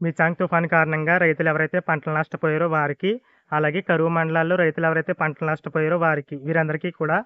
మిచాంగ్ తుఫాను కారణంగా రైతులు ఎవరైతే పంటలు నష్టపోయారో వారికి, అలాగే కరువు మండలాల్లో రైతులు ఎవరైతే పంటలు నష్టపోయారో వారికి, వీరందరికీ కూడా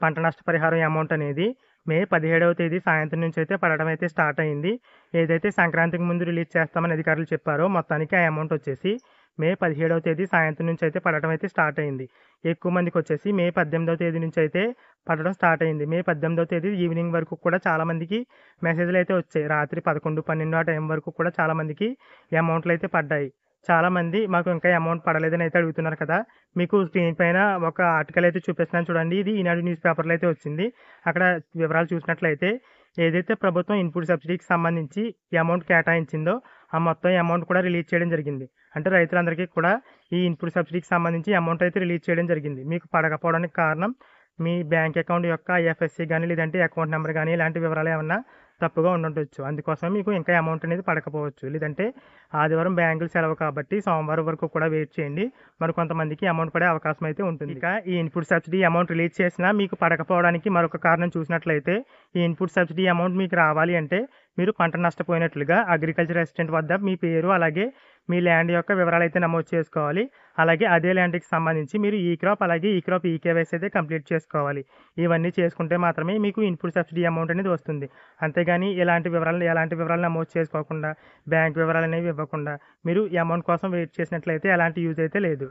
పంట నష్టపరిహారం అమౌంట్ అనేది మే 17వ తేదీ సాయంత్రం నుంచి అయితే పడడం అయితే స్టార్ట్ అయింది. ఏదైతే సంక్రాంతికి ముందు రిలీజ్ చేస్తామని అధికారులు చెప్పారో మొత్తానికి ఆ అమౌంట్ వచ్చేసి మే 17వ తేదీ సాయంత్రం నుంచి అయితే పడడం అయితే స్టార్ట్ అయింది. ఎక్కువ మందికి వచ్చేసి మే 18వ తేదీ నుంచి అయితే పడడం స్టార్ట్ అయింది. మే 18వ తేదీ ఈవినింగ్ వరకు కూడా చాలామందికి మెసేజ్లు అయితే వచ్చాయి. రాత్రి 11, 12 ఆ టైం వరకు కూడా చాలామందికి ఈ అమౌంట్లు అయితే పడ్డాయి. చాలామంది మాకు ఇంకా అమౌంట్ పడలేదని అయితే అడుగుతున్నారు కదా! మీకు స్క్రీన్ పైన ఒక ఆర్టికల్ అయితే చూపిస్తున్నాను చూడండి. ఇది ఈనాడు న్యూస్ పేపర్‌లో అయితే వచ్చింది. అక్కడ వివరాలు చూసినట్లయితే ఏదైతే ప్రభుత్వం ఇన్పుట్ సబ్సిడీకి సంబంధించి ఈ అమౌంట్ కేటాయించిందో ఆ మొత్తం అమౌంట్ కూడా రిలీజ్ చేయడం జరిగింది. అంటే రైతులందరికీ కూడా ఈ ఇన్పుట్ సబ్సిడీకి సంబంధించి అమౌంట్ అయితే రిలీజ్ చేయడం జరిగింది. మీకు పడకపోవడానికి కారణం మీ బ్యాంక్ అకౌంట్ యొక్క ఐఎఫ్ఎస్సి గాని, లేదంటే అకౌంట్ నెంబర్ గాని ఇలాంటి వివరాలు ఏమన్నా తప్పుగా ఉండుండొచ్చు. అందుకోసమే మీకు ఇంకా అమౌంట్ అనేది పడకపోవచ్చు. లేదంటే ఆదివారం బ్యాంకులు సెలవు కాబట్టి సోమవారం వరకు కూడా వెయిట్ చేయండి. మరి కొంతమందికి అమౌంట్ పడే అవకాశం అయితే ఉంటుంది. ఇక ఈ ఇన్పుట్ సబ్సిడీ అమౌంట్ రిలీజ్ చేసినా మీకు పడకపోవడానికి మరొక కారణం చూసినట్లయితే ఈ ఇన్పుట్ సబ్సిడీ అమౌంట్ మీకు రావాలి అంటే మీరు పంట నష్టపోయినట్లుగా అగ్రికల్చర్ అసిస్టెంట్ వద్ద మీ పేరు అలాగే మీ ల్యాండ్ యొక్క వివరాలు అయితే నమోదు చేసుకోవాలి. అలాగే అదే ల్యాండ్‌కి సంబంధించి మీరు ఈ క్రాప్ అలాగే ఈ క్రాప్ ఈకేవైసీ అయితే కంప్లీట్ చేసుకోవాలి. ఇవన్నీ చేసుకుంటే మాత్రమే మీకు ఇన్పుట్ సబ్సిడీ అమౌంట్ అనేది వస్తుంది. అంతేగాని ఎలాంటి వివరాలు నమోదు చేసుకోకుండా బ్యాంక్ వివరాలు అనేవి ఇవ్వకుండా మీరు ఈ అమౌంట్ కోసం వెయిట్ చేసినట్లయితే ఎలాంటి యూజ్ అయితే లేదు.